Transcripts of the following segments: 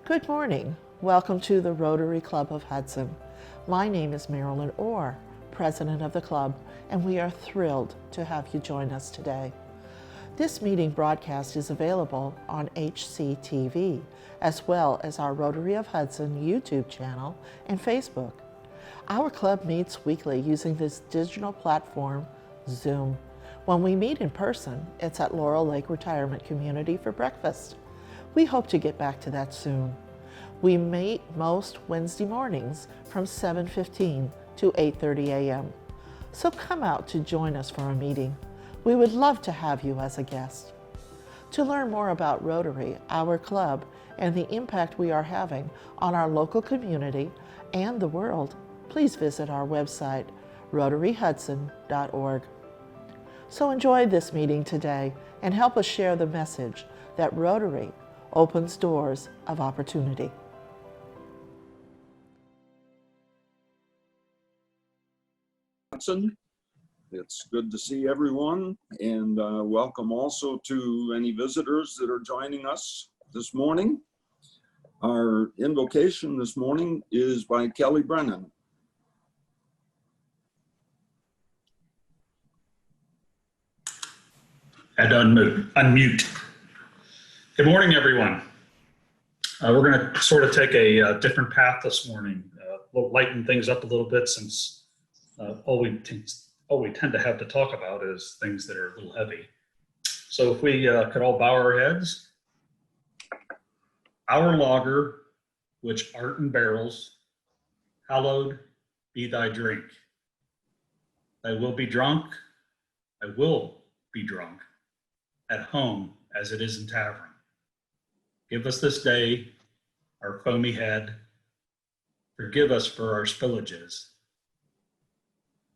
Good morning. Welcome to the Rotary Club of Hudson. My name is Marilyn Orr, President of the club, and we are thrilled to have you join us today. This meeting broadcast is available on HCTV, as well as our Rotary of Hudson YouTube channel and Facebook. Our club meets weekly using this digital platform, Zoom. When we meet in person, it's at Laurel Lake Retirement Community for breakfast. We hope to get back to that soon. We meet most Wednesday mornings from 7:15 to 8:30 a.m. So come out to join us for a meeting. We would love to have you as a guest. To learn more about Rotary, our club, and the impact we are having on our local community and the world, please visit our website, rotaryhudson.org. So enjoy this meeting today and help us share the message that Rotary opens doors of opportunity. It's good to see everyone, and welcome also to any visitors that are joining us this morning. Our invocation this morning is by Kelly Brennan. And unmute. Good morning, everyone. We're going to sort of take a different path this morning. We'll lighten things up a little bit since all we tend to have to talk about is things that are a little heavy. So if we could all bow our heads. Our lager, which art in barrels, hallowed be thy drink. I will be drunk, at home as it is in tavern. Give us this day our foamy head. Forgive us for our spillages,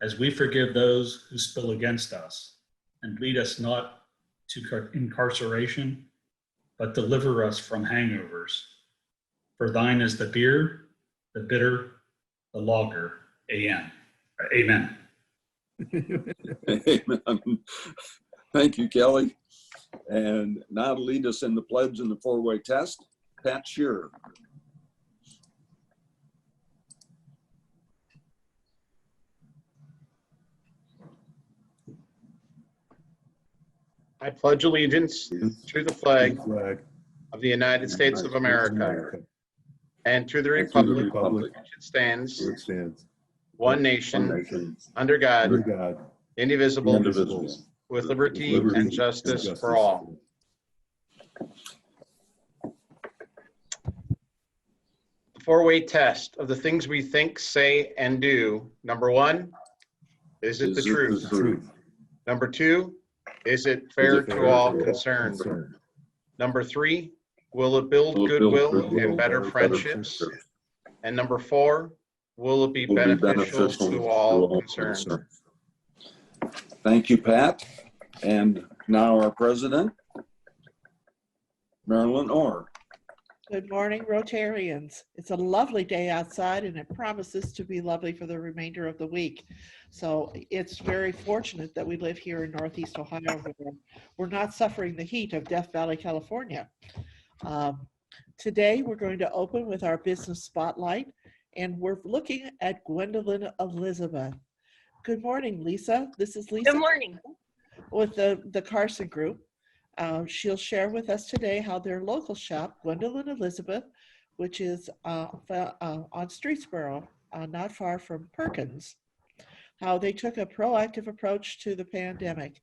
as we forgive those who spill against us. And lead us not to incarceration, but deliver us from hangovers. For thine is the beer, the bitter, the lager. Amen. Amen. Amen. Thank you, Kelly. And now to lead us in the pledge and the four-way test, Pat Shearer. I pledge allegiance to the flag of the United States of America and to the republic which it stands, one nation, under God, indivisible, with liberty and justice for all. The four-way test of the things we think, say, and do. Number one, is it the truth? Number two, is it fair to all concerned? Number three, will it build goodwill and better friendships? And number four, will it be beneficial to all concerned? Thank you, Pat. And now our president, Marilyn Orr. Good morning, Rotarians. It's a lovely day outside and it promises to be lovely for the remainder of the week. So it's very fortunate that we live here in Northeast Ohio where we're not suffering the heat of Death Valley, California. Today we're going to open with our business spotlight and we're looking at Gwendolyn Elizabeth. Good morning, Lisa. This is Lisa. Good morning. With the Carson Group. She'll share with us today how their local shop, Gwendolyn Elizabeth, which is on Streetsboro, not far from Perkins, how they took a proactive approach to the pandemic,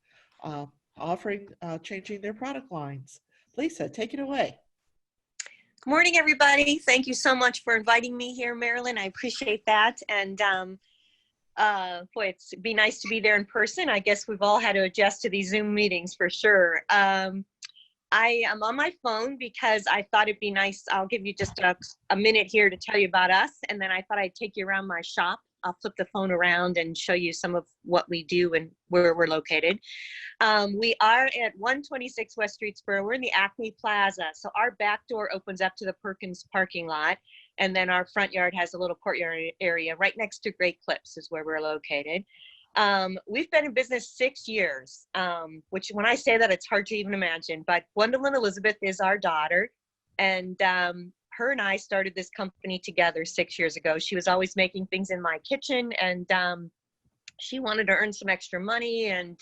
changing their product lines. Lisa, take it away. Good morning, everybody. Thank you so much for inviting me here, Marilyn. I appreciate that. And boy, it'd be nice to be there in person. I guess we've all had to adjust to these Zoom meetings for sure. I am on my phone because I thought it'd be nice. I'll give you just a minute here to tell you about us. And then I thought I'd take you around my shop. I'll flip the phone around and show you some of what we do and where we're located. We are at 126 West Streetsboro. We're in the Acme Plaza. So our back door opens up to the Perkins parking lot. And then our front yard has a little courtyard area right next to Great Clips is where we're located. We've been in business 6 years, which when I say that, it's hard to even imagine. But Gwendolyn Elizabeth is our daughter. And her and I started this company together 6 years ago. She was always making things in my kitchen, and she wanted to earn some extra money. And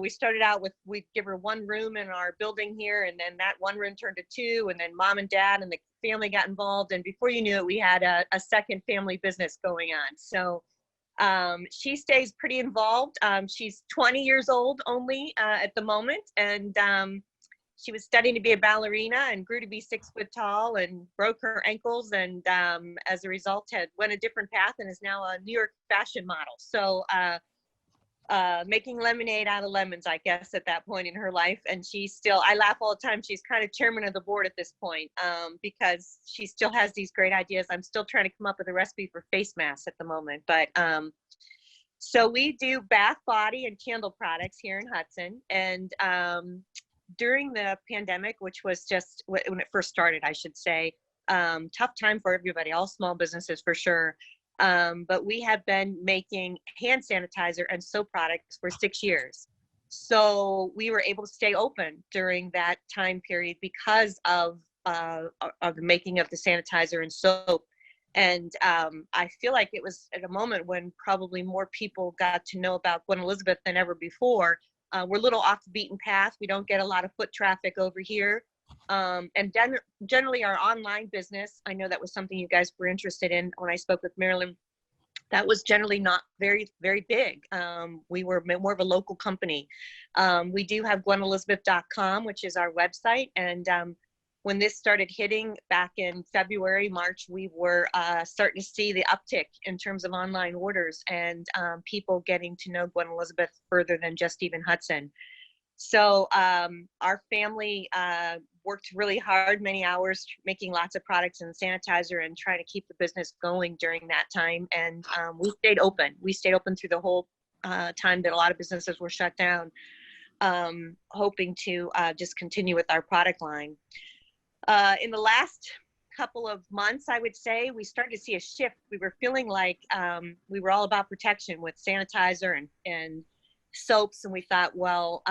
we started out with, we'd give her one room in our building here, and then that one room turned to two, and then mom and dad and the family got involved, and before you knew it, we had a second family business going on. So she stays pretty involved. She's 20 years old only at the moment, and she was studying to be a ballerina and grew to be 6 foot tall and broke her ankles, and as a result went a different path and is now a New York fashion model. So making lemonade out of lemons, I guess, at that point in her life. And she's still, I laugh all the time, she's kind of chairman of the board at this point, because she still has these great ideas. I'm still trying to come up with a recipe for face masks at the moment. But so we do bath, body, and candle products here in Hudson. And during the pandemic, which was just when it first started, I should say, tough time for everybody, all small businesses for sure. But we have been making hand sanitizer and soap products for 6 years. So we were able to stay open during that time period because of the making of the sanitizer and soap. And I feel like it was at a moment when probably more people got to know about Gwen Elizabeth than ever before. We're a little off the beaten path. We don't get a lot of foot traffic over here. And generally our online business, I know that was something you guys were interested in when I spoke with Marilyn. That was generally not very, very big. We were more of a local company. We do have GwenElizabeth.com, which is our website. And when this started hitting back in February, March, we were starting to see the uptick in terms of online orders and people getting to know Gwen Elizabeth further than just even Hudson. So our family worked really hard, many hours, making lots of products and sanitizer and trying to keep the business going during that time. And we stayed open. We stayed open through the whole time that a lot of businesses were shut down, hoping to just continue with our product line. In the last couple of months, I would say, we started to see a shift. We were feeling like we were all about protection with sanitizer and soaps, and we thought, well,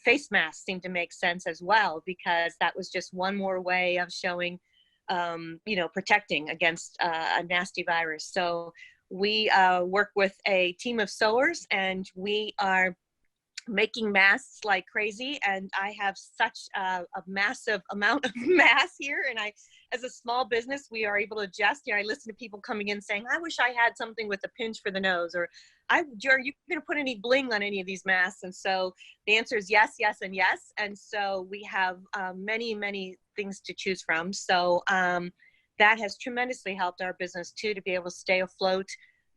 face masks seemed to make sense as well, because that was just one more way of showing, protecting against a nasty virus. So we work with a team of sewers, and we are making masks like crazy. And I have such a massive amount of masks here, and as a small business, we are able to adjust. I listen to people coming in saying, I wish I had something with a pinch for the nose, or are you going to put any bling on any of these masks? And so the answer is yes, yes, and yes. And so we have many, many things to choose from. So that has tremendously helped our business too, to be able to stay afloat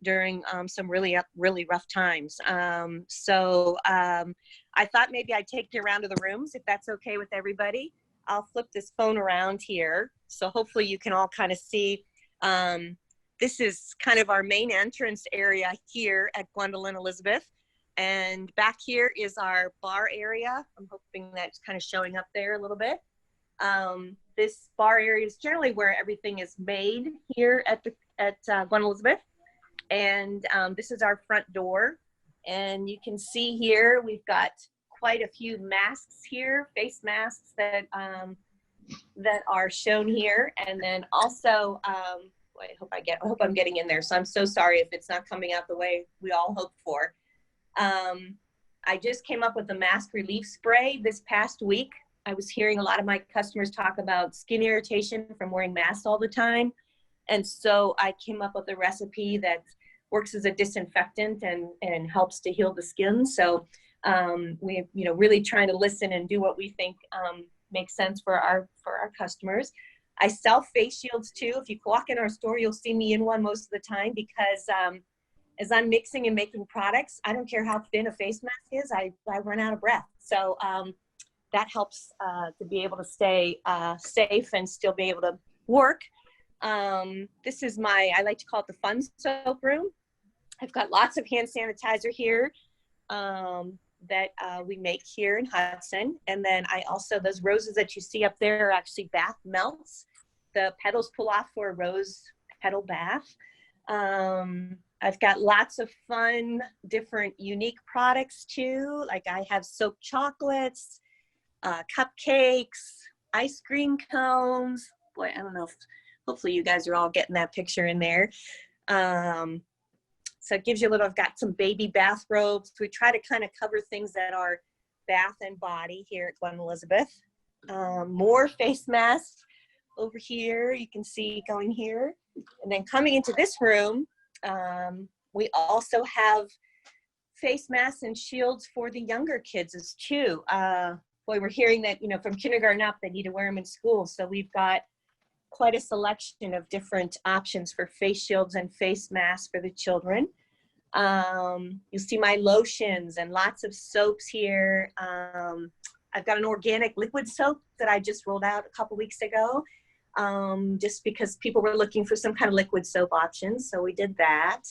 during some really rough times. So I thought maybe I'd take you around to the rooms, if that's okay with everybody. I'll flip this phone around here. So hopefully you can all kind of see. This is kind of our main entrance area here at Gwendolyn Elizabeth. And back here is our bar area. I'm hoping that's kind of showing up there a little bit. This bar area is generally where everything is made here at Gwen Elizabeth. And this is our front door. And you can see here, we've got quite a few masks here, face masks that are shown here. And then also, I hope I'm getting in there. So I'm so sorry if it's not coming out the way we all hoped for. I just came up with a mask relief spray this past week. I was hearing a lot of my customers talk about skin irritation from wearing masks all the time. And so I came up with a recipe that works as a disinfectant and helps to heal the skin. So we, really trying to listen and do what we think makes sense for our customers. I sell face shields too. If you walk in our store, you'll see me in one most of the time, because as I'm mixing and making products, I don't care how thin a face mask is, I run out of breath. So that helps to be able to stay safe and still be able to work. This is I like to call it the fun soap room. I've got lots of hand sanitizer here that we make here in Hudson. And then I also, those roses that you see up there are actually bath melts. The petals pull off for a rose petal bath. I've got lots of fun, different, unique products too. Like I have soap chocolates, cupcakes, ice cream cones, boy, I don't know if, hopefully you guys are all getting that picture in there. So it gives you a little, I've got some baby bathrobes. We try to kind of cover things that are bath and body here at Glen Elizabeth. More face masks over here, you can see going here. And then coming into this room, we also have face masks and shields for the younger kids as too. Boy, we're hearing that, from kindergarten up, they need to wear them in school. So we've got quite a selection of different options for face shields and face masks for the children. You'll see my lotions and lots of soaps here. I've got an organic liquid soap that I just rolled out a couple weeks ago, just because people were looking for some kind of liquid soap options. So we did that.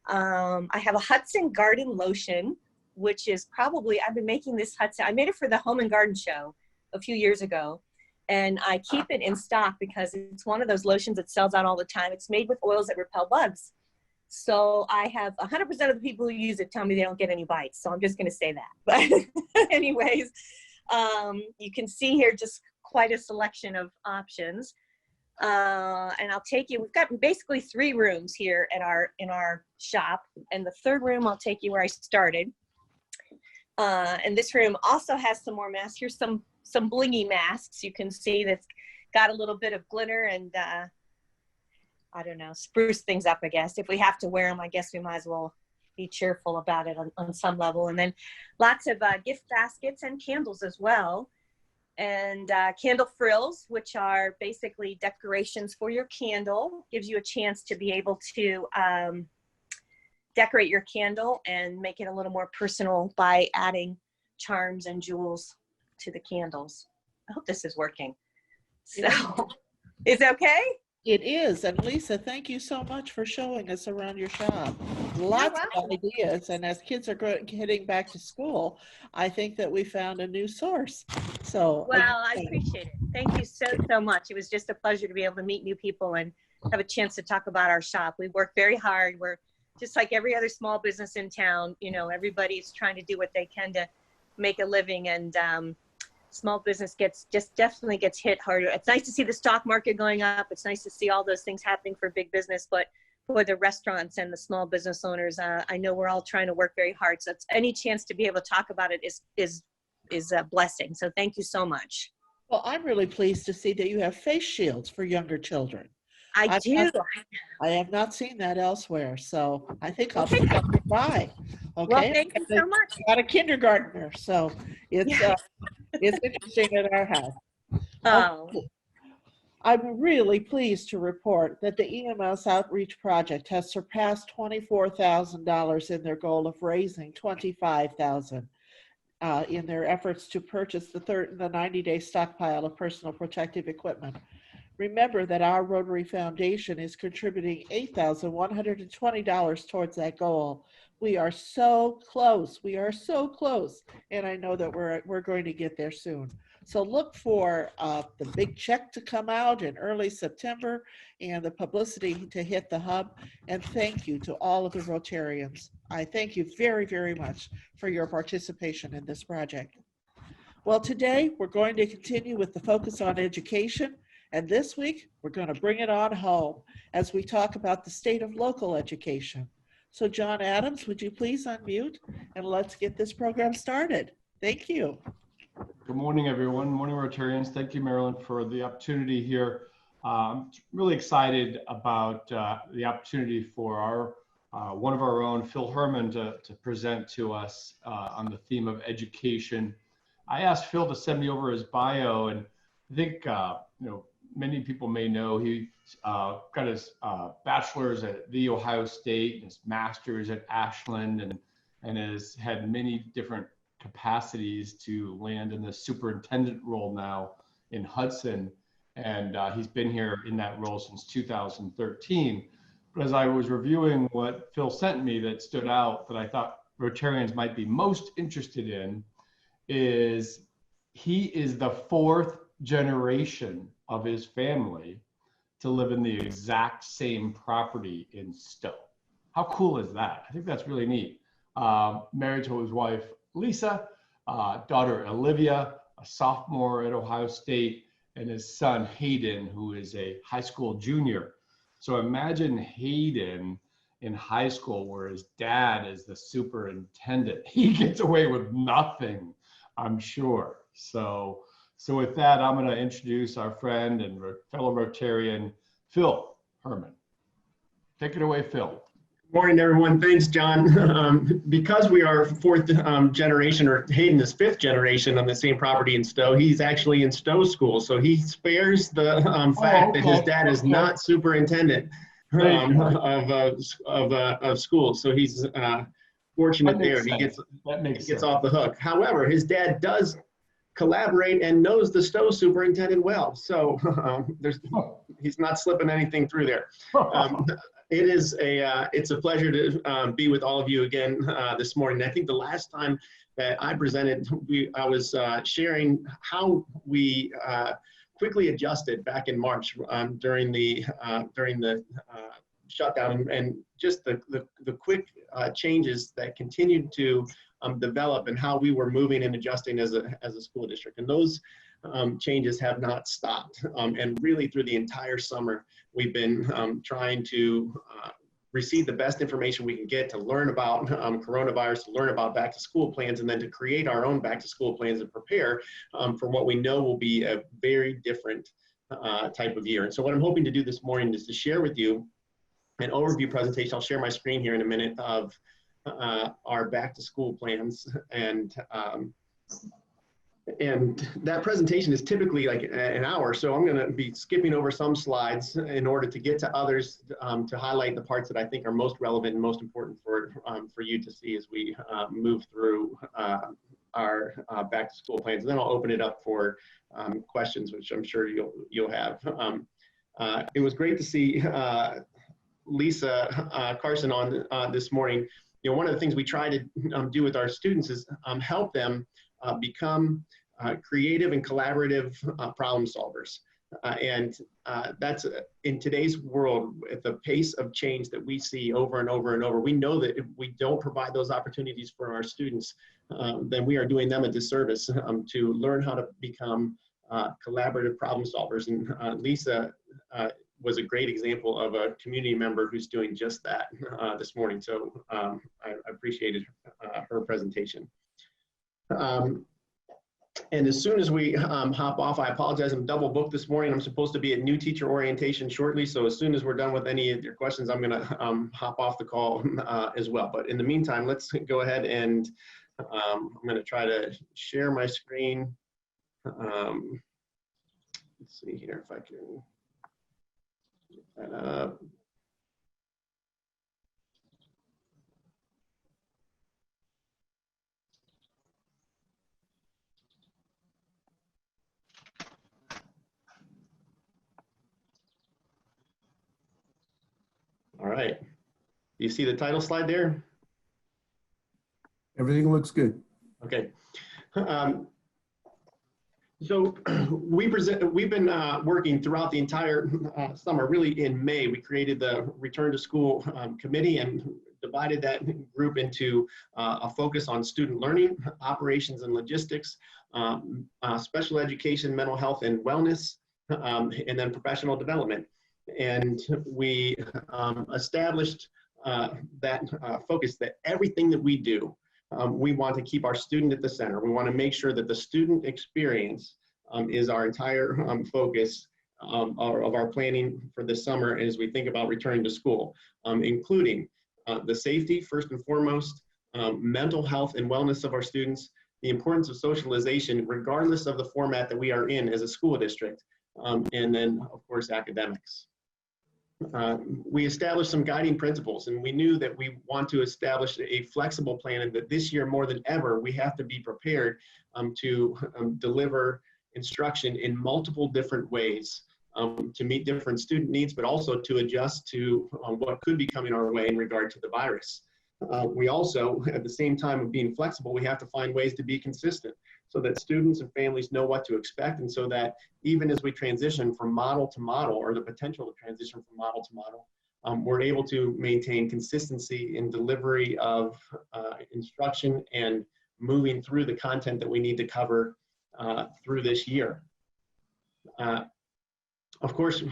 I have a Hudson Garden lotion, which is probably, I've been making this Hudson, I made it for the Home and Garden Show a fefew years ago. And I keep it in stock because it's one of those lotions that sells out all the time. It's made with oils that repel bugs. So I have 100% of the people who use it tell me they don't get any bites. So I'm just going to say that. But anyways, you can see here just quite a selection of options. And I'll take you, we've got basically 3 rooms here at in our shop. And the 3rd room, I'll take you where I started. And this room also has some more masks. Here's some blingy masks. You can see that's got a little bit of glitter and I don't know, spruce things up, I guess. If we have to wear them, I guess we might as well be cheerful about it on some level. And then lots of gift baskets and candles as well. And candle frills, which are basically decorations for your candle. Gives you a chance to be able to decorate your candle and make it a little more personal by adding charms and jewels to the candles. I hope this is working. So, is it okay? It is. And Lisa, thank you so much for showing us around your shop. Lots of ideas. And as kids are heading back to school, I think that we found a new source. So, well, I appreciate it. Thank you so much. It was just a pleasure to be able to meet new people and have a chance to talk about our shop. We work very hard. We're just like every other small business in town. Everybody's trying to do what they can to make a living, and small business definitely gets hit harder. It's nice to see the stock market going up. It's nice to see all those things happening for big business, but for the restaurants and the small business owners, I know we're all trying to work very hard. So it's any chance to be able to talk about it is a blessing. So thank you so much. Well, I'm really pleased to see that you have face shields for younger children. I do. I have not seen that elsewhere, so I think I'll be stopping by. Okay. Well, thank you so much. Got a kindergartner, so it's interesting at our house. Oh. I'm really pleased to report that the EMS Outreach Project has surpassed $24,000 in their goal of raising $25,000 in their efforts to purchase the 90-day stockpile of personal protective equipment. Remember that our Rotary Foundation is contributing $8,120 towards that goal. We are so close. We are so close. And I know that we're going to get there soon. So look for the big check to come out in early September and the publicity to hit the hub. And thank you to all of the Rotarians. I thank you very, very much for your participation in this project. Well, today we're going to continue with the focus on education. And this week, we're going to bring it on home as we talk about the state of local education. So John Adams, would you please unmute and let's get this program started. Thank you. Good morning, everyone. Morning, Rotarians. Thank you, Marilyn, for the opportunity here. I'm really excited about the opportunity for our one of our own, Phil Herman, to present to us on the theme of education. I asked Phil to send me over his bio, and I think many people may know he got his bachelor's at The Ohio State and his master's at Ashland, and has had many different capacities to land in the superintendent role now in Hudson. And he's been here in that role since 2013. But as I was reviewing what Phil sent me that stood out that I thought Rotarians might be most interested in is he is the 4th generation of his family to live in the exact same property in Stowe. How cool is that? I think that's really neat. Married to his wife, Lisa, daughter, Olivia, a sophomore at Ohio State, and his son Hayden, who is a high school junior. So imagine Hayden in high school where his dad is the superintendent. He gets away with nothing, I'm sure. So with that, I'm going to introduce our friend and fellow Rotarian, Phil Herman. Take it away, Phil. Morning, everyone. Thanks, John. Because we are fourth generation, or Hayden is fifth generation on the same property in Stowe, he's actually in Stowe school. So he spares the fact that his dad is not superintendent of school. So he's fortunate there. He gets off the hook. However, his dad does collaborate and knows the Stowe superintendent well. So he's not slipping anything through there. It's a pleasure to be with all of you again this morning. I think the last time that I presented, I was sharing how we quickly adjusted back in March during the shutdown, and just the quick changes that continued to develop, and how we were moving and adjusting as a school district. And those changes have not stopped. And really through the entire summer, we've been trying to receive the best information we can get to learn about coronavirus, to learn about back to school plans, and then to create our own back to school plans and prepare for what we know will be a very different type of year. And so what I'm hoping to do this morning is to share with you an overview presentation. I'll share my screen here in a minute of our back to school plans, and that presentation is typically like an hour, so I'm going to be skipping over some slides in order to get to others to highlight the parts that I think are most relevant and most important for you to see as we move through our back to school plans. And then I'll open it up for questions, which I'm sure you'll have. It was great to see Lisa Carson on this morning. You know, one of the things we try to do with our students is help them become creative and collaborative problem solvers. And that's in today's world, at the pace of change that we see over and over and over, we know that if we don't provide those opportunities for our students, then we are doing them a disservice to learn how to become collaborative problem solvers. And Lisa was a great example of a community member who's doing just that this morning. So I appreciated her presentation. And as soon as we hop off, I apologize, I'm double booked this morning. I'm supposed to be at new teacher orientation shortly. So as soon as we're done with any of your questions, I'm gonna hop off the call as well. But in the meantime, let's go ahead and I'm gonna try to share my screen. Let's see here if I can get that up. All right. Do you see the title slide there? Everything looks good. Okay. So we've been working throughout the entire summer. Really in May, we created the Return to School Committee and divided that group into a focus on student learning, operations and logistics, special education, mental health and wellness, and then professional development. And we established that focus that everything that we do, we want to keep our student at the center. We want to make sure that the student experience is our entire focus of our planning for this summer as we think about returning to school, including the safety, first and foremost, mental health and wellness of our students, the importance of socialization, regardless of the format that we are in as a school district, and then, of course, academics. We established some guiding principles, and we knew that we want to establish a flexible plan, and that this year more than ever, we have to be prepared to deliver instruction in multiple different ways to meet different student needs, but also to adjust to what could be coming our way in regard to the virus. We also, at the same time of being flexible, we have to find ways to be consistent so that students and families know what to expect, and so that even as we transition from model to model, or the potential to transition from model to model, we're able to maintain consistency in delivery of instruction and moving through the content that we need to cover through this year. Of course,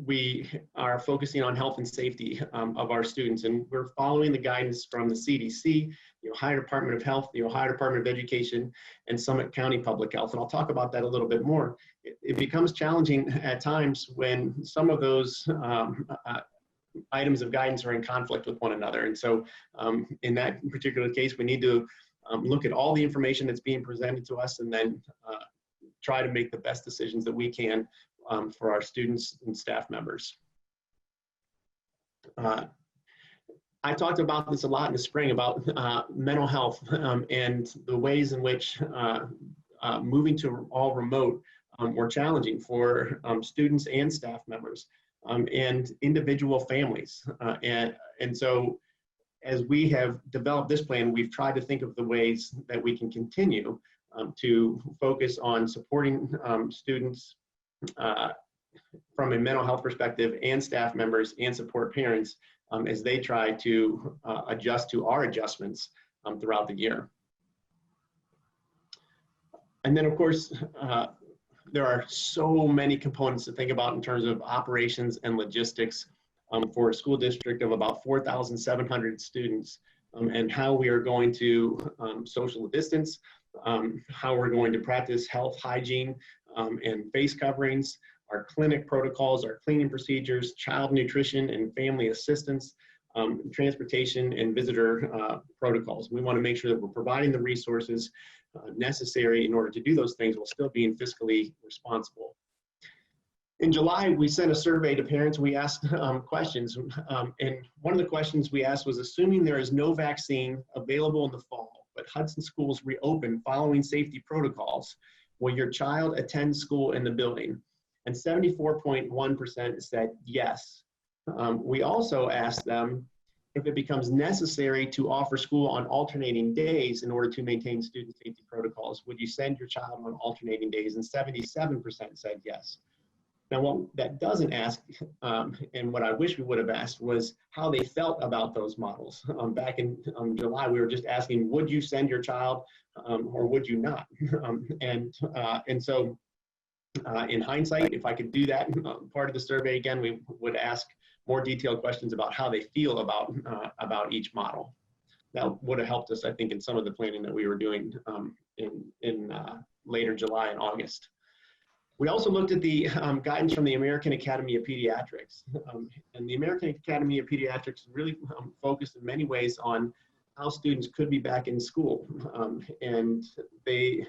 we are focusing on health and safety of our students, and we're following the guidance from the CDC, the Ohio Department of Health, the Ohio Department of Education, and Summit County Public Health. And I'll talk about that a little bit more. It becomes challenging at times when some of those items of guidance are in conflict with one another. And so in that particular case, we need to look at all the information that's being presented to us and then try to make the best decisions that we can for our students and staff members. I talked about this a lot in the spring about mental health and the ways in which moving to all remote were challenging for students and staff members and individual families. And so as we have developed this plan, we've tried to think of the ways that we can continue to focus on supporting students from a mental health perspective and staff members and support parents as they try to adjust to our adjustments throughout the year. And then of course, there are so many components to think about in terms of operations and logistics for a school district of about 4,700 students and how we are going to social distance, how we're going to practice health, hygiene, and face coverings, our clinic protocols, our cleaning procedures, child nutrition and family assistance, transportation and visitor protocols. We want to make sure that we're providing the resources necessary in order to do those things while still being fiscally responsible. In July, we sent a survey to parents. We asked questions, and one of the questions we asked was, assuming there is no vaccine available in the fall, but Hudson schools reopen following safety protocols, will your child attend school in the building? And 74.1% said yes. We also asked them if it becomes necessary to offer school on alternating days in order to maintain student safety protocols, would you send your child on alternating days? And 77% said yes. Now, what that doesn't ask, and what I wish we would have asked, was how they felt about those models. Back in July, we were just asking, would you send your child or would you not? And so in hindsight, if I could do that part of the survey again, we would ask more detailed questions about how they feel about each model. That would have helped us, I think, in some of the planning that we were doing in later July and August. We also looked at the guidance from the American Academy of Pediatrics. And the American Academy of Pediatrics really focused in many ways on how students could be back in school. And they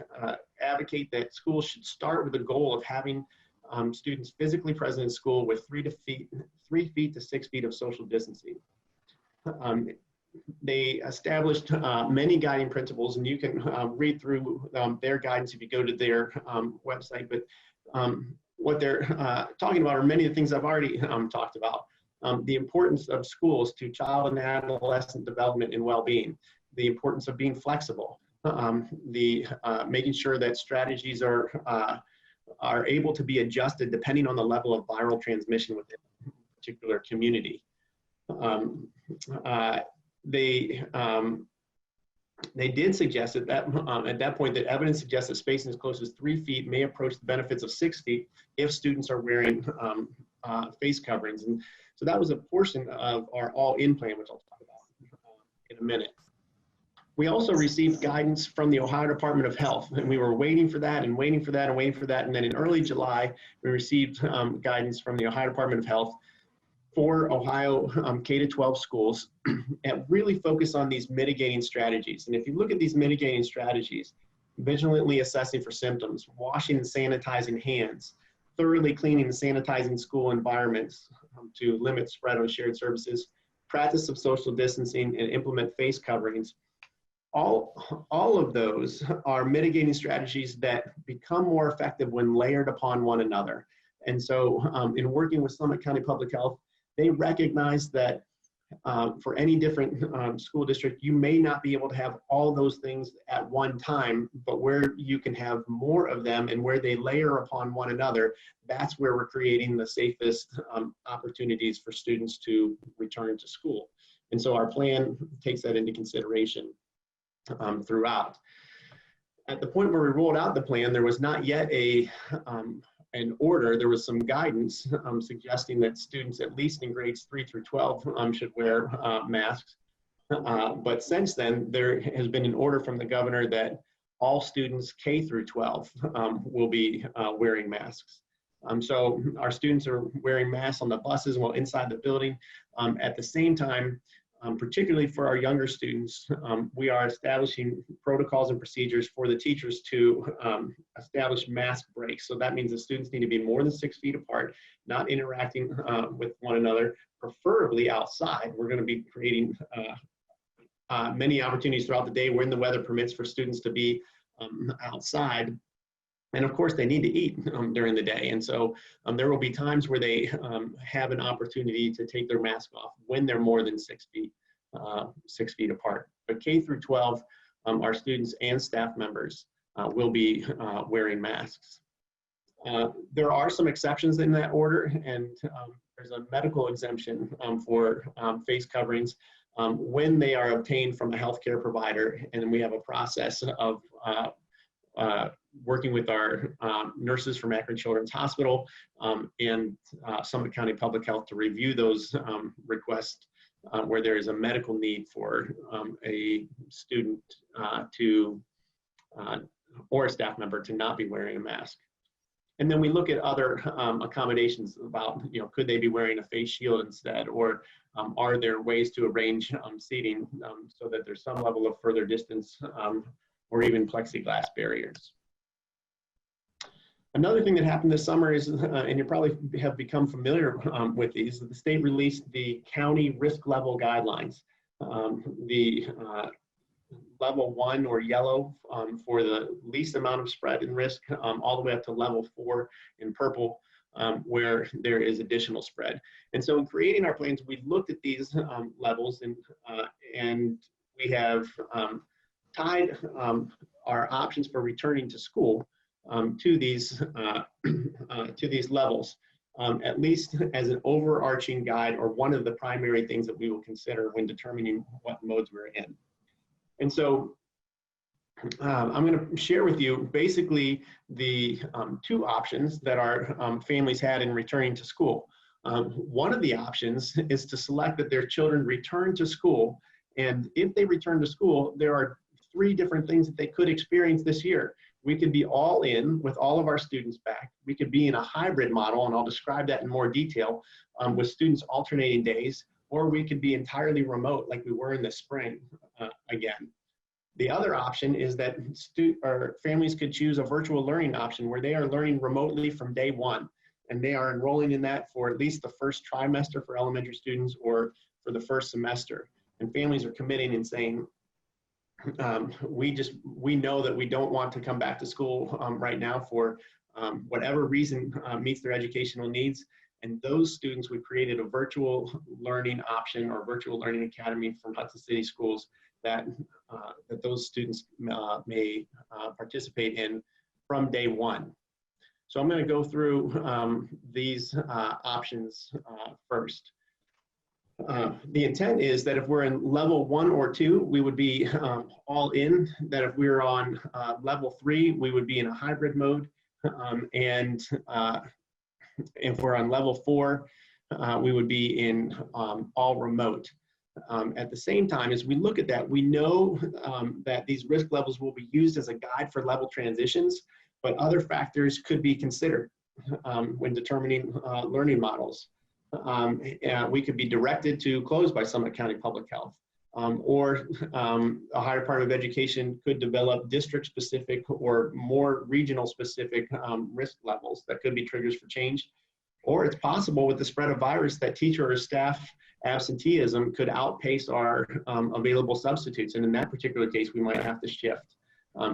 advocate that schools should start with the goal of having students physically present in school with 3 feet to 6 feet of social distancing. They established many guiding principles, and you can read through their guidance if you go to their website. But what they're talking about are many of the things I've already talked about. The importance of schools to child and adolescent development and well-being, the importance of being flexible, making sure that strategies are able to be adjusted depending on the level of viral transmission within a particular community. They did suggest at that point that evidence suggests that spacing as close as 3 feet may approach the benefits of 6 feet if students are wearing face coverings. And so that was a portion of our all-in plan, which I'll talk about in a minute. We also received guidance from the Ohio Department of Health, and we were waiting for that and waiting for that and waiting for that. And then in early July, we received guidance from the Ohio Department of Health for Ohio K-12 schools and really focus on these mitigating strategies. And if you look at these mitigating strategies, vigilantly assessing for symptoms, washing and sanitizing hands, thoroughly cleaning and sanitizing school environments to limit spread on shared surfaces, practice of social distancing, and implement face coverings. All of those are mitigating strategies that become more effective when layered upon one another. And so in working with Summit County Public Health, they recognize that for any different school district, you may not be able to have all those things at one time, but where you can have more of them and where they layer upon one another, that's where we're creating the safest opportunities for students to return to school. And so our plan takes that into consideration throughout. At the point where we rolled out the plan, there was not yet a an order, there was some guidance suggesting that students at least in grades 3 through 12 should wear masks. But since then, there has been an order from the governor that all students K through 12 will be wearing masks. So our students are wearing masks on the buses while inside the building. At the same time, particularly for our younger students, we are establishing protocols and procedures for the teachers to establish mask breaks. So that means the students need to be more than 6 feet apart, not interacting with one another, preferably outside. We're going to be creating many opportunities throughout the day when the weather permits for students to be outside. And of course, they need to eat during the day. And so there will be times where they have an opportunity to take their mask off when they're more than 6 feet apart. But K through 12, our students and staff members will be wearing masks. There are some exceptions in that order, and there's a medical exemption for face coverings when they are obtained from a healthcare provider. And we have a process of working with our nurses from Akron Children's Hospital and Summit County Public Health to review those requests where there is a medical need for a student or a staff member to not be wearing a mask. And then we look at other accommodations about, could they be wearing a face shield instead, or are there ways to arrange seating so that there's some level of further distance or even plexiglass barriers. Another thing that happened this summer is, and you probably have become familiar with these, the state released the county risk level guidelines. The level 1 or yellow for the least amount of spread and risk, all the way up to level 4 in purple, where there is additional spread. And so in creating our plans, we looked at these levels and we have tied our options for returning to school to these levels, at least as an overarching guide or one of the primary things that we will consider when determining what modes we're in. And so I'm going to share with you basically the two options that our families had in returning to school. One of the options is to select that their children return to school. And if they return to school, there are 3 different things that they could experience this year. We could be all in with all of our students back. We could be in a hybrid model, and I'll describe that in more detail, with students alternating days, or we could be entirely remote like we were in the spring again. The other option is that families could choose a virtual learning option where they are learning remotely from day 1, and they are enrolling in that for at least the first trimester for elementary students or for the first semester. And families are committing and saying, we know that we don't want to come back to school right now for whatever reason meets their educational needs. And those students, we created a virtual learning option or virtual learning academy from Hudson City Schools that those students may participate in from day 1. So I'm going to go through these options first. The intent is that if we're in level 1 or 2, we would be all in. That if we're on level 3, we would be in a hybrid mode. And if we're on level 4, we would be in all remote. At the same time, as we look at that, we know that these risk levels will be used as a guide for level transitions, but other factors could be considered when determining learning models. We could be directed to close by Summit County Public Health, or a higher part of education could develop district-specific or more regional-specific risk levels that could be triggers for change. Or it's possible with the spread of virus that teacher or staff absenteeism could outpace our available substitutes. And in that particular case, we might have to shift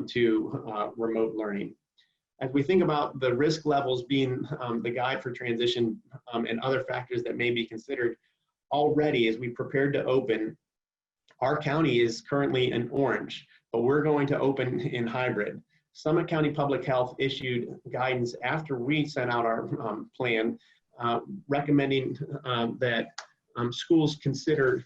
to remote learning. As we think about the risk levels being the guide for transition and other factors that may be considered, already as we prepared to open, our county is currently in orange, but we're going to open in hybrid. Summit County Public Health issued guidance after we sent out our plan, recommending that schools consider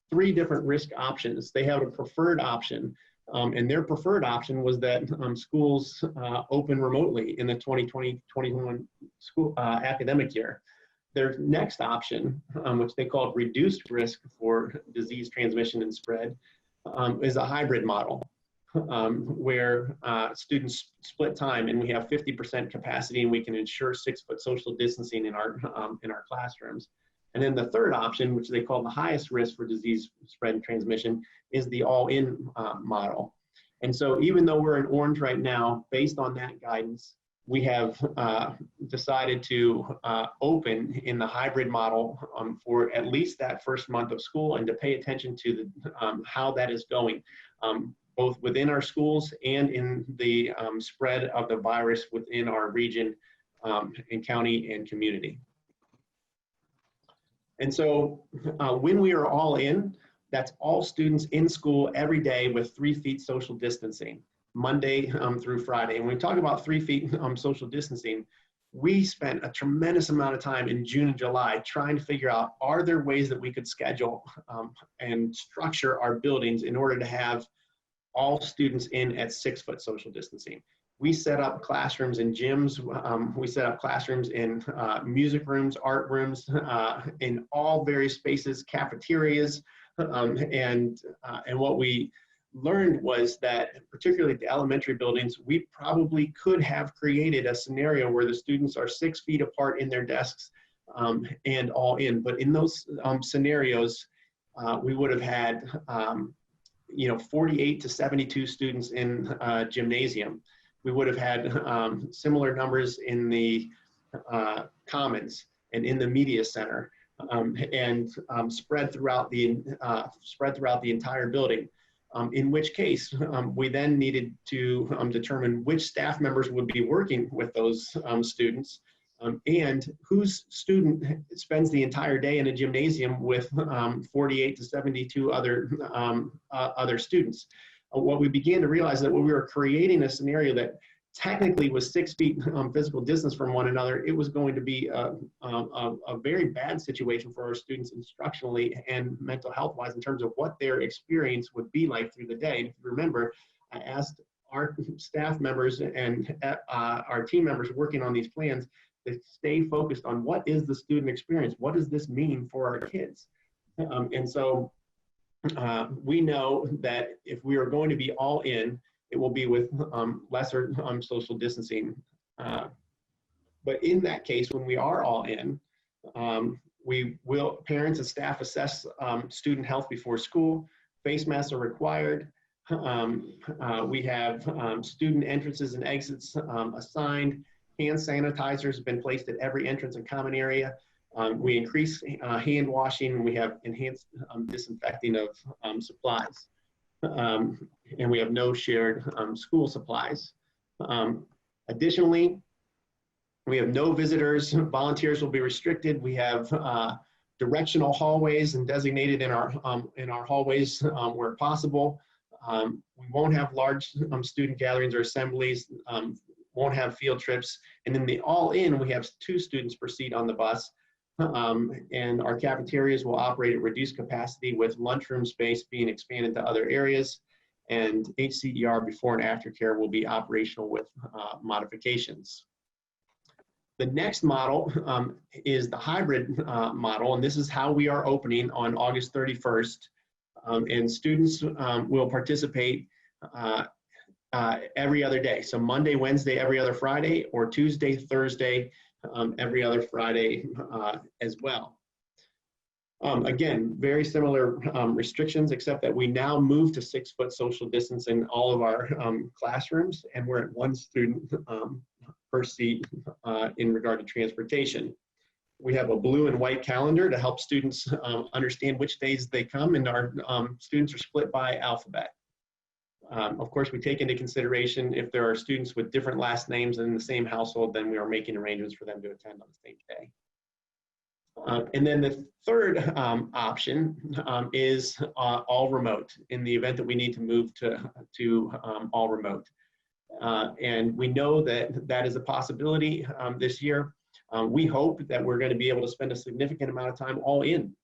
3 different risk options. They have a preferred option And their preferred option was that schools open remotely in the 2020-21 school academic year. Their next option, which they called reduced risk for disease transmission and spread, is a hybrid model where students split time and we have 50% capacity and we can ensure 6-foot social distancing in our classrooms. And then the third option, which they call the highest risk for disease spread and transmission, is the all-in model. And so even though we're in orange right now, based on that guidance, we have decided to open in the hybrid model for at least that first month of school and to pay attention to how that is going, both within our schools and in the spread of the virus within our region and county and community. And so when we are all in, that's all students in school every day with 3 feet social distancing, Monday through Friday. And when we talk about 3 feet social distancing, we spent a tremendous amount of time in June and July trying to figure out, are there ways that we could schedule and structure our buildings in order to have all students in at 6-foot social distancing. We set up classrooms in gyms. We set up classrooms in music rooms, art rooms, in all various spaces, cafeterias. And what we learned was that, particularly the elementary buildings, we probably could have created a scenario where the students are 6 feet apart in their desks and all in. But in those scenarios, we would have had 48 to 72 students in gymnasium. We would have had similar numbers in the commons and in the media center, and spread throughout the entire building. In which case, we then needed to determine which staff members would be working with those students, and whose student spends the entire day in a gymnasium with 48 to 72 other students. What we began to realize that when we were creating a scenario that technically was 6 feet physical distance from one another, it was going to be a very bad situation for our students instructionally and mental health wise in terms of what their experience would be like through the day. And if you remember, I asked our staff members and our team members working on these plans to stay focused on what is the student experience? What does this mean for our kids? And so we know that if we are going to be all in, it will be with lesser social distancing. But in that case, when we are all in, parents and staff assess student health before school. Face masks are required. We have student entrances and exits assigned. Hand sanitizers have been placed at every entrance and common area. We increase hand washing. We have enhanced disinfecting of supplies. And we have no shared school supplies. Additionally, we have no visitors. Volunteers will be restricted. We have directional hallways and designated in our hallways where possible. We won't have large student gatherings or assemblies. Won't have field trips. And in the all-in, we have 2 students per seat on the bus. And our cafeterias will operate at reduced capacity with lunchroom space being expanded to other areas. And HCER before and after care will be operational with modifications. The next model is the hybrid model, and this is how we are opening on August 31st. And students will participate every other day. So Monday, Wednesday, every other Friday, or Tuesday, Thursday, every other Friday as well. Again, very similar restrictions, except that we now move to 6-foot social distance in all of our classrooms, and we're at 1 student per seat in regard to transportation. We have a blue and white calendar to help students understand which days they come, and our students are split by alphabet. Of course, we take into consideration if there are students with different last names in the same household, then we are making arrangements for them to attend on the same day. And then the third option is all remote in the event that we need to move to all remote. And we know that that is a possibility this year. We hope that we're going to be able to spend a significant amount of time all in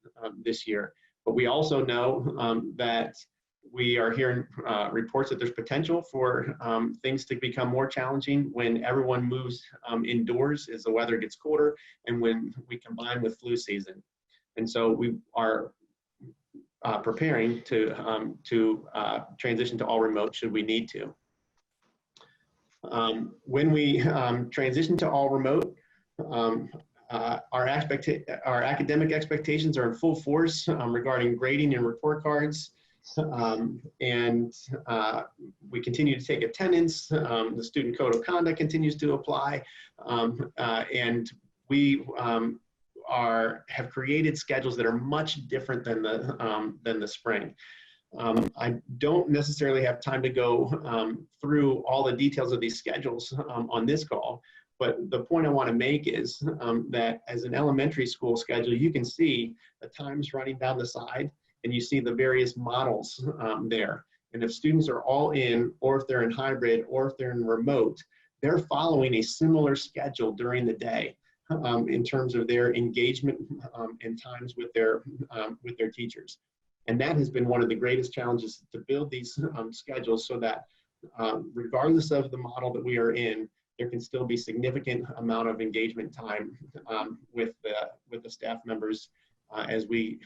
this year. But we also know that We are hearing reports that there's potential for things to become more challenging when everyone moves indoors as the weather gets colder and when we combine with flu season. And so we are preparing to transition to all remote should we need to. When we transition to all remote, our academic expectations are in full force regarding grading and report cards. And we continue to take attendance. The student code of conduct continues to apply. And we have created schedules that are much different than the spring. I don't necessarily have time to go through all the details of these schedules on this call, but the point I want to make is that as an elementary school schedule, you can see the times running down the side and you see the various models there. And if students are all in, or if they're in hybrid, or if they're in remote, they're following a similar schedule during the day in terms of their engagement and times with their teachers. And that has been one of the greatest challenges, to build these schedules so that regardless of the model that we are in, there can still be significant amount of engagement time with the staff members as we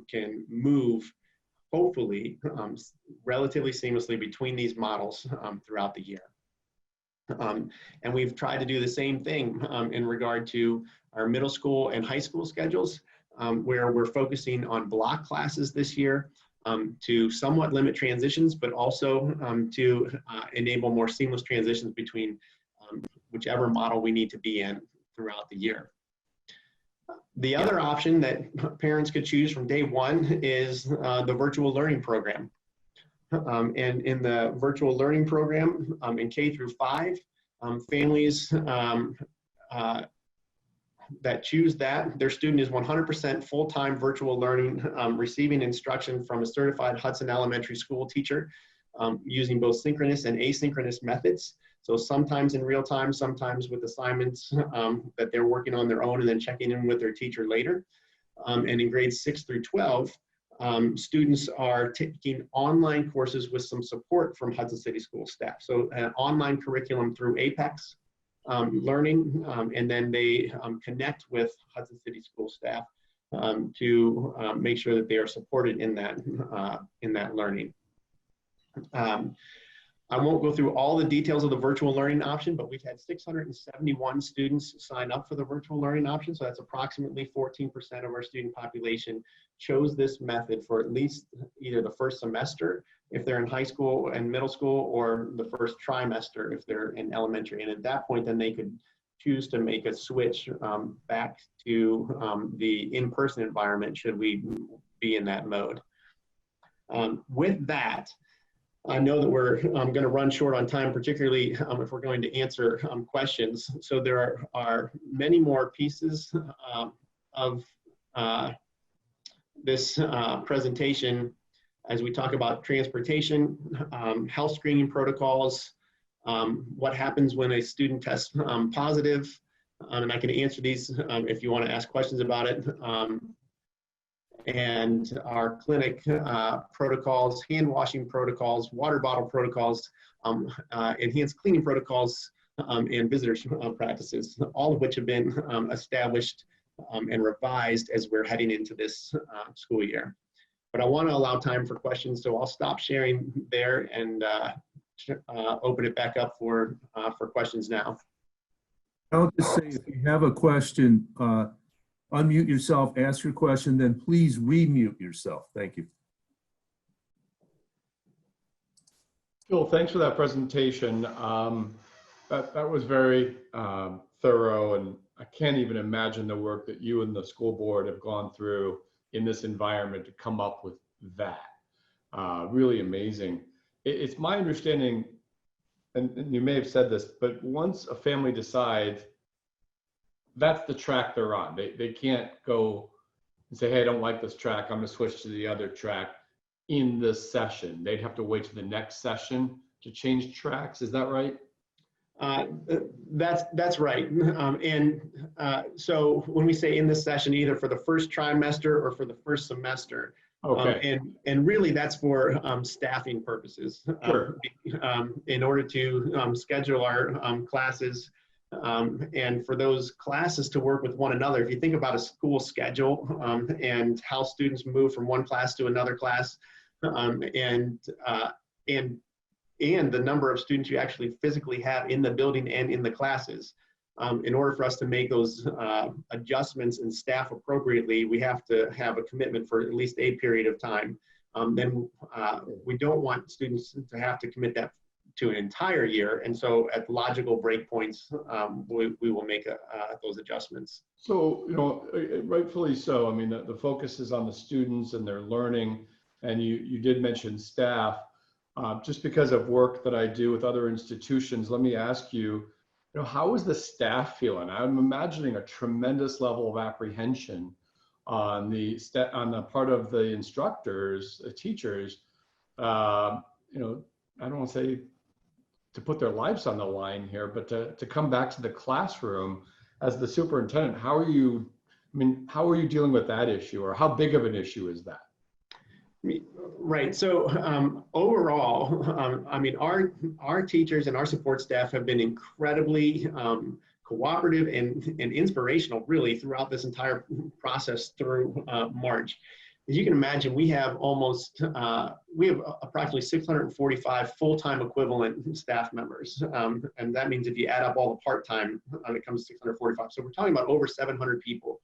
can move, hopefully, relatively seamlessly between these models throughout the year. And we've tried to do the same thing in regard to our middle school and high school schedules, where we're focusing on block classes this year to somewhat limit transitions, but also to enable more seamless transitions between whichever model we need to be in throughout the year. The other option that parents could choose from day one is the virtual learning program. And in the virtual learning program, in K through 5, families that choose that, their student is 100% full-time virtual learning, receiving instruction from a certified Hudson Elementary School teacher using both synchronous and asynchronous methods. So sometimes in real time, sometimes with assignments that they're working on their own and then checking in with their teacher later. And in grades 6 through 12, students are taking online courses with some support from Hudson City School staff. So an online curriculum through Apex Learning, and then they connect with Hudson City School staff to make sure that they are supported in that learning. I won't go through all the details of the virtual learning option, but we've had 671 students sign up for the virtual learning option. So that's approximately 14% of our student population chose this method for at least either the first semester if they're in high school and middle school, or the first trimester if they're in elementary. And at that point, then they could choose to make a switch back to the in-person environment should we be in that mode. With that, I know that we're going to run short on time, particularly if we're going to answer questions. So there are many more pieces of this presentation as we talk about transportation, health screening protocols, what happens when a student tests positive, and I can answer these if you want to ask questions about it. And our clinic protocols, hand washing protocols, water bottle protocols, enhanced cleaning protocols, and visitor practices, all of which have been established and revised as we're heading into this school year. But I want to allow time for questions, so I'll stop sharing there and open it back up for questions now. I'll just say, if you have a question, unmute yourself, ask your question, then please remute yourself. Thank you. Phil, thanks for that presentation. That was very thorough, and I can't even imagine the work that you and the school board have gone through in this environment to come up with that. Really amazing. It's my understanding, and you may have said this, but once a family decides that's the track they're on, they can't go and say, hey, I don't like this track, I'm gonna switch to the other track in this session. They'd have to wait to the next session to change tracks. Is that right? That's right. So when we say in this session, either for the first trimester or for the first semester, Okay. And really that's for staffing purposes. Sure. In order to schedule our classes and for those classes to work with one another. If you think about a school schedule and how students move from one class to another class, and the number of students you actually physically have in the building and in the classes. In order for us to make those adjustments and staff appropriately, we have to have a commitment for at least a period of time. Then we don't want students to have to commit that to an entire year. And so at logical breakpoints, we will make those adjustments. So, rightfully so. I mean, the focus is on the students and their learning. And you did mention staff. Just because of work that I do with other institutions, let me ask you, how is the staff feeling? I'm imagining a tremendous level of apprehension on the part of the instructors, the teachers. I don't want to say to put their lives on the line here, but to come back to the classroom as the superintendent. How are you dealing with that issue, or how big of an issue is that? Right. So overall, our teachers and our support staff have been incredibly cooperative and inspirational, really, throughout this entire process through March. As you can imagine, we have approximately 645 full-time equivalent staff members, and that means if you add up all the part-time, it comes to 645. So we're talking about over 700 people,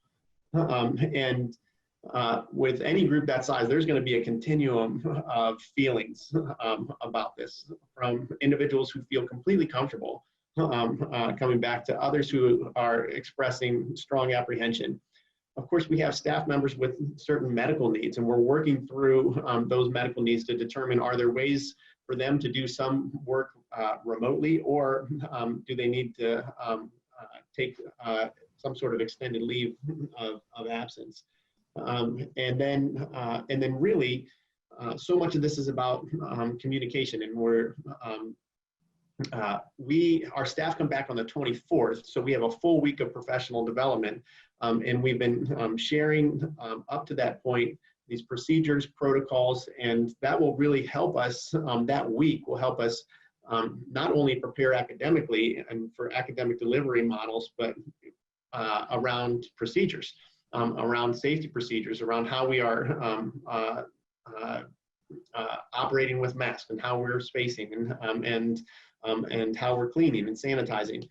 with any group that size, there's going to be a continuum of feelings about this, from individuals who feel completely comfortable coming back to others who are expressing strong apprehension. Of course, we have staff members with certain medical needs, and we're working through those medical needs to determine, are there ways for them to do some work remotely, or do they need to take some sort of extended leave of absence. And then really, so much of this is about communication, and our staff come back on the 24th, so we have a full week of professional development, and we've been sharing up to that point these procedures, protocols, and that will really help us. That week will help us not only prepare academically and for academic delivery models, but around procedures. Around safety procedures, around how we are operating with masks, and how we're spacing, and how we're cleaning and sanitizing,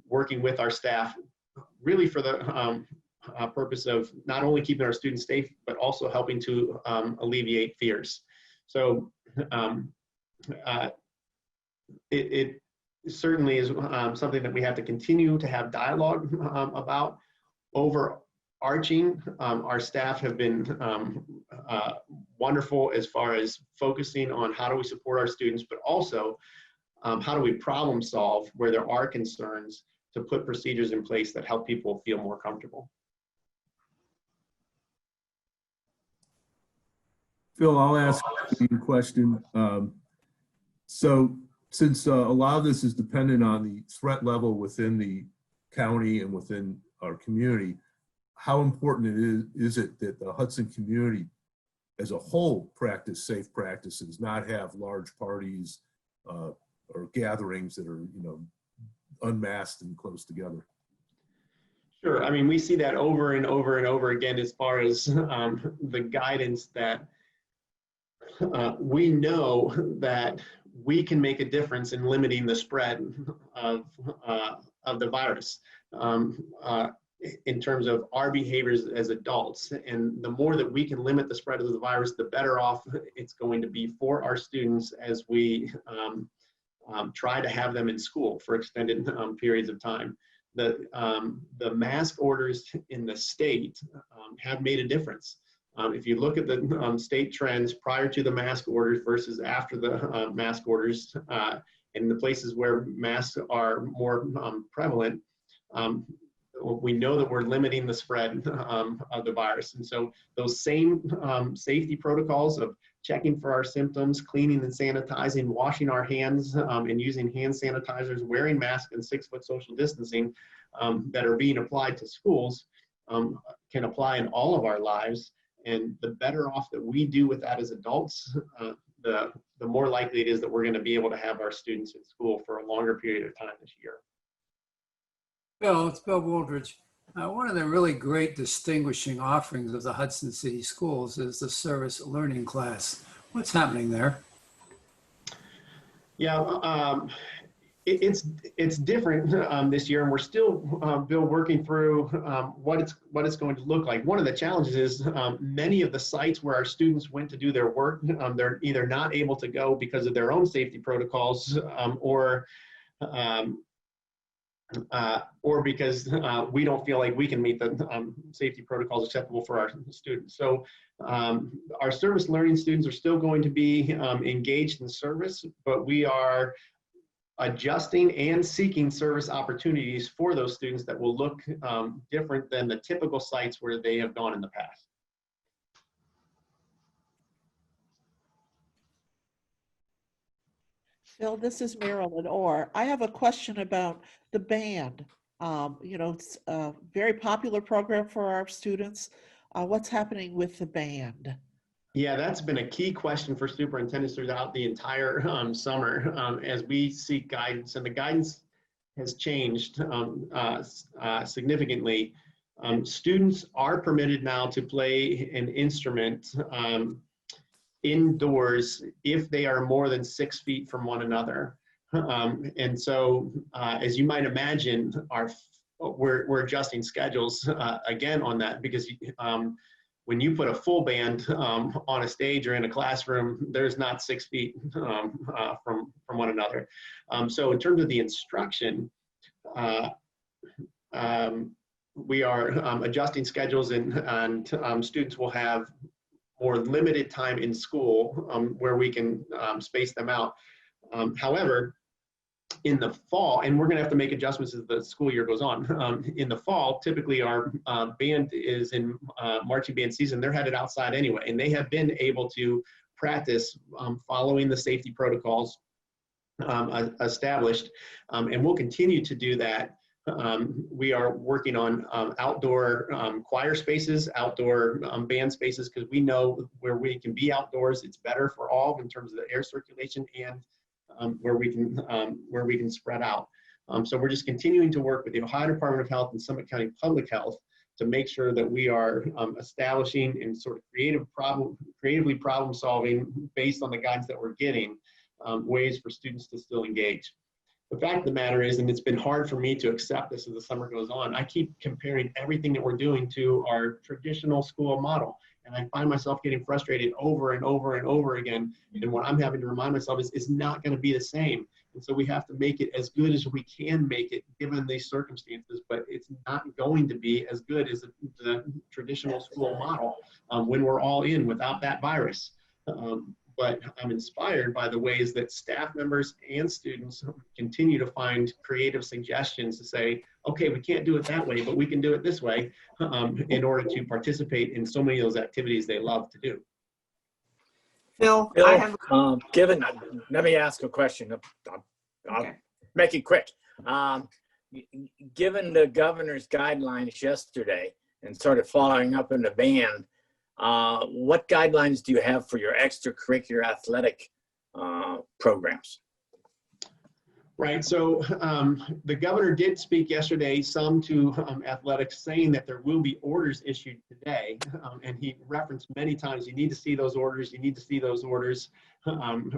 working with our staff, really for the purpose of not only keeping our students safe, but also helping to alleviate fears. So it certainly is something that we have to continue to have dialogue about. Overarching, our staff have been wonderful as far as focusing on how do we support our students, but also how do we problem solve where there are concerns to put procedures in place that help people feel more comfortable. Phil, I'll ask you a question. So since a lot of this is dependent on the threat level within the county and within our community, how important is it that the Hudson community as a whole practice safe practices, not have large parties or gatherings that are, unmasked and close together? Sure. I mean, we see that over and over and over again as far as the guidance that we know that we can make a difference in limiting the spread of the virus in terms of our behaviors as adults. And the more that we can limit the spread of the virus, the better off it's going to be for our students as we try to have them in school for extended periods of time. The mask orders in the state have made a difference. If you look at the state trends prior to the mask orders versus after the mask orders, in the places where masks are more prevalent, we know that we're limiting the spread of the virus. And so those same safety protocols of checking for our symptoms, cleaning and sanitizing, washing our hands, and using hand sanitizers, wearing masks, and 6-foot social distancing that are being applied to schools can apply in all of our lives. And the better off that we do with that as adults, the more likely it is that we're going to be able to have our students in school for a longer period of time this year. Bill, it's Bill Wooldridge. One of the really great distinguishing offerings of the Hudson City Schools is the service learning class. What's happening there? Yeah, it's different this year, and we're still, Bill, working through what it's going to look like. One of the challenges is many of the sites where our students went to do their work, they're either not able to go because of their own safety protocols, or because we don't feel like we can meet the safety protocols acceptable for our students. So our service learning students are still going to be engaged in service, but we are adjusting and seeking service opportunities for those students that will look different than the typical sites where they have gone in the past. Phil, this is Marilyn Orr. I have a question about the band. It's a very popular program for our students. What's happening with the band? Yeah, that's been a key question for superintendents throughout the entire summer as we seek guidance, and the guidance has changed significantly. Students are permitted now to play an instrument indoors if they are more than 6 feet from one another. And so, as you might imagine, we're adjusting schedules again on that, because when you put a full band on a stage or in a classroom, there's not 6 feet from one another. So in terms of the instruction, we are adjusting schedules, and students will have more limited time in school where we can space them out. However, in the fall, and we're going to have to make adjustments as the school year goes on. In the fall, typically our band is in marching band season. They're headed outside anyway, and they have been able to practice following the safety protocols established, and we'll continue to do that. We are working on outdoor choir spaces, outdoor band spaces, because we know where we can be outdoors, it's better for all in terms of the air circulation, and where we can spread out. So we're just continuing to work with the Ohio Department of Health and Summit County Public Health to make sure that we are establishing and sort of creatively problem solving based on the guidance that we're getting, ways for students to still engage. The fact of the matter is, and it's been hard for me to accept this as the summer goes on, I keep comparing everything that we're doing to our traditional school model. And I find myself getting frustrated over and over and over again. And what I'm having to remind myself is it's not going to be the same. And so we have to make it as good as we can make it given these circumstances, but it's not going to be as good as the traditional school model when we're all in without that virus. But I'm inspired by the ways that staff members and students continue to find creative suggestions to say, okay, we can't do it that way, but we can do it this way in order to participate in so many of those activities they love to do. Phil, I have. Let me ask a question. I'll make it quick. Given the governor's guidelines yesterday and sort of following up in the band, what guidelines do you have for your extracurricular athletic programs? Right, so the governor did speak yesterday some to athletics, saying that there will be orders issued today. And he referenced many times, you need to see those orders, you need to see those orders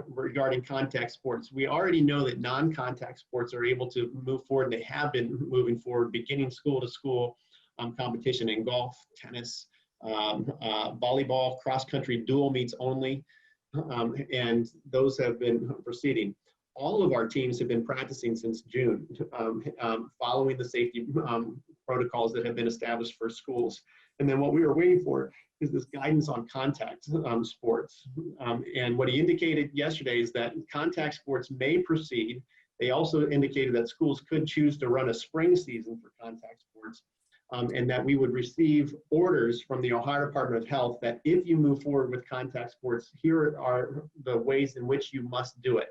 regarding contact sports. We already know that non-contact sports are able to move forward. They have been moving forward, beginning school to school competition in golf, tennis, volleyball, cross-country dual meets only, and those have been proceeding. All of our teams have been practicing since June, following the safety protocols that have been established for schools. And then what we were waiting for is this guidance on contact sports. And what he indicated yesterday is that contact sports may proceed. They also indicated that schools could choose to run a spring season for contact sports. And that we would receive orders from the Ohio Department of Health that if you move forward with contact sports, here are the ways in which you must do it.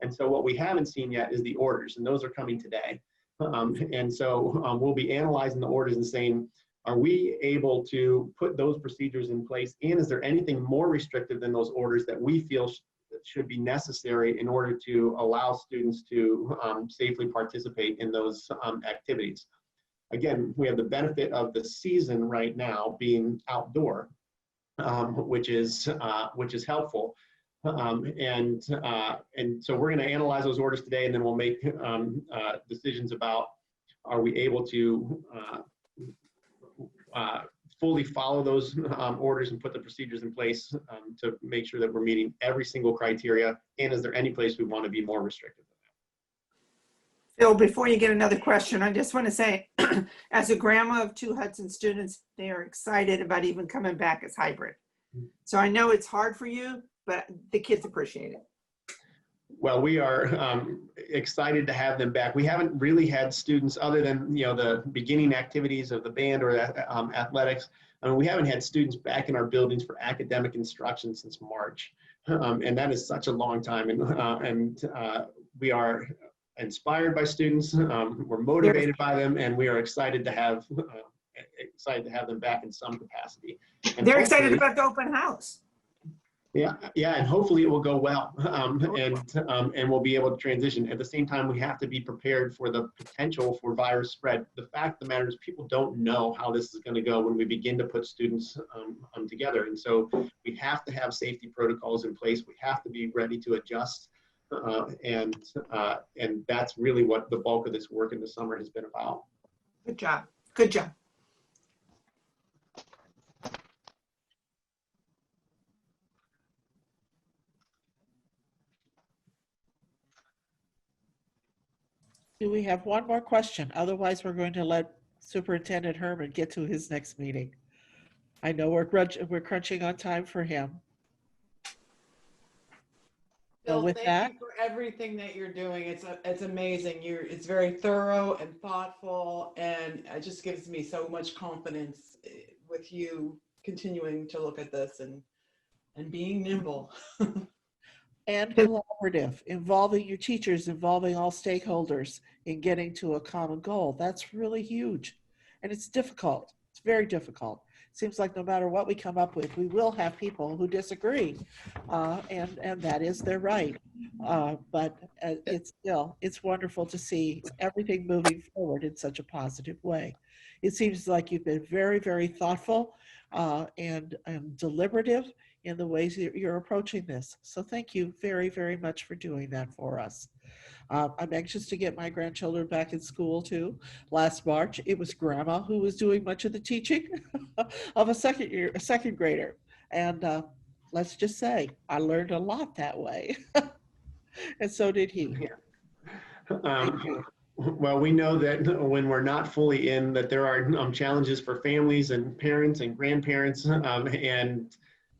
And so what we haven't seen yet is the orders, and those are coming today. And so we'll be analyzing the orders and saying, Are we able to put those procedures in place? And is there anything more restrictive than those orders that we feel should be necessary in order to allow students to safely participate in those activities? Again, we have the benefit of the season right now being outdoor, which is helpful. And so we're going to analyze those orders today, and then we'll make decisions about, are we able to fully follow those orders and put the procedures in place to make sure that we're meeting every single criteria, and is there any place we want to be more restrictive? Phil, before you get another question, I just want to say, as a grandma of 2 Hudson students, they are excited about even coming back as hybrid. So I know it's hard for you, but the kids appreciate it. Well, we are excited to have them back. We haven't really had students, other than the beginning activities of the band or athletics. I mean, we haven't had students back in our buildings for academic instruction since March, and that is such a long time. And we are inspired by students. We're motivated by them, and we are excited to have them back in some capacity. And they're excited about the open house. Yeah, and hopefully it will go well, and we'll be able to transition. At the same time, we have to be prepared for the potential for virus spread. The fact of the matter is, people don't know how this is going to go when we begin to put students together, and so we have to have safety protocols in place. We have to be ready to adjust, and that's really what the bulk of this work in the summer has been about. Good job. Good job. Do we have one more question? Otherwise, we're going to let Superintendent Herman get to his next meeting. I know we're crunching on time for him. Bill, with thank that, you for everything that you're doing. It's amazing. It's very thorough and thoughtful, and it just gives me so much confidence with you continuing to look at this and being nimble. and collaborative, involving your teachers, involving all stakeholders in getting to a common goal. That's really huge. And it's difficult. It's very difficult. It seems like no matter what we come up with, we will have people who disagree, and that is their right. But it's wonderful to see everything moving forward in such a positive way. It seems like you've been very, very thoughtful and deliberative in the ways you're approaching this. So thank you very, very much for doing that for us. I'm anxious to get my grandchildren back in school too. Last March, it was Grandma who was doing much of the teaching of a second grader. And let's just say, I learned a lot that way. And so did he. Well, we know that when we're not fully in, that there are challenges for families and parents and grandparents, and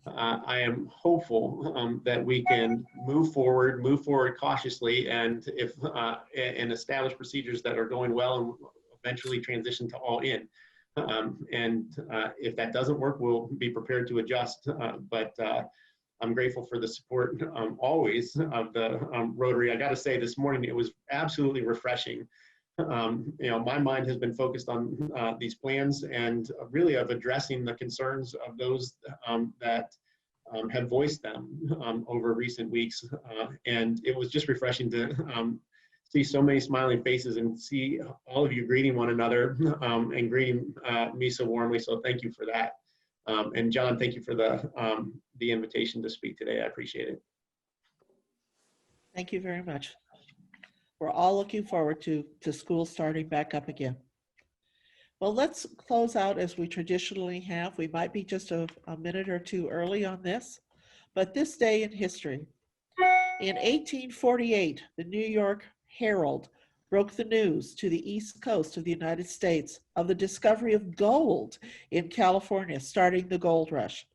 I am hopeful that we can move forward cautiously, and establish procedures that are going well, and eventually transition to all in. If that doesn't work, we'll be prepared to adjust. But I'm grateful for the support always of the Rotary. I got to say, this morning it was absolutely refreshing. My mind has been focused on these plans, and really of addressing the concerns of those that have voiced them over recent weeks. And it was just refreshing to see so many smiling faces and see all of you greeting one another and greeting me so warmly. So thank you for that. And John, thank you for the invitation to speak today. I appreciate it. Thank you very much. We're all looking forward to school starting back up again. Well, let's close out as we traditionally have. We might be just a minute or two early on this, but this day in history. In 1848, the New York Herald broke the news to the East Coast of the United States of the discovery of gold in California, starting the gold rush.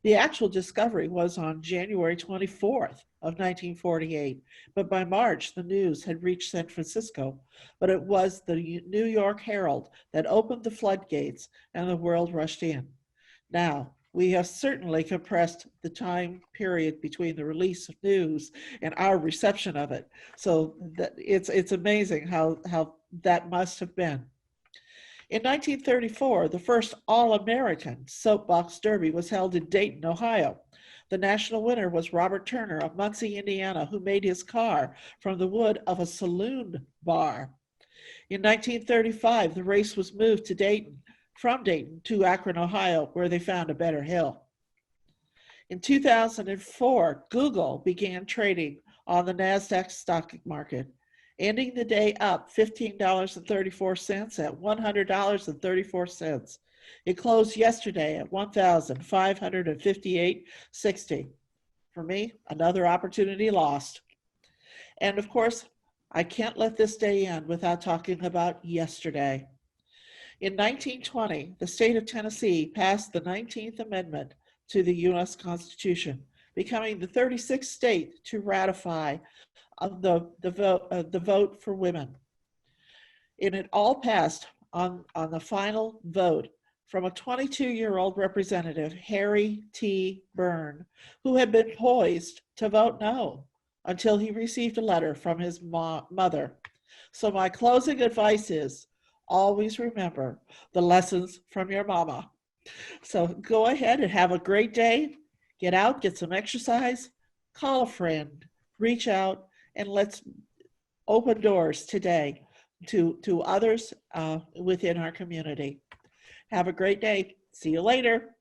The actual discovery was on January 24th of 1948, but by March, the news had reached San Francisco. But it was the New York Herald that opened the floodgates, and the world rushed in. Now, we have certainly compressed the time period between the release of news and our reception of it. So that it's amazing how that must have been. In 1934, the first All-American Soapbox Derby was held in Dayton, Ohio. The national winner was Robert Turner of Muncie, Indiana, who made his car from the wood of a saloon bar. In 1935, the race was moved to Dayton, from Dayton to Akron, Ohio, where they found a better hill. In 2004, Google began trading on the NASDAQ stock market, ending the day up $15.34 at $100.34. It closed yesterday at $1,558.60. For me, another opportunity lost. And of course, I can't let this day end without talking about yesterday. In 1920, the state of Tennessee passed the 19th Amendment to the U.S. Constitution, becoming the 36th state to ratify the vote for women. And it all passed on the final vote from a 22-year-old representative, Harry T. Byrne, who had been poised to vote no until he received a letter from his mother. So my closing advice is, always remember the lessons from your mama. So go ahead and have a great day. Get out, get some exercise, call a friend, reach out, and let's open doors today to others within our community. Have a great day. See you later.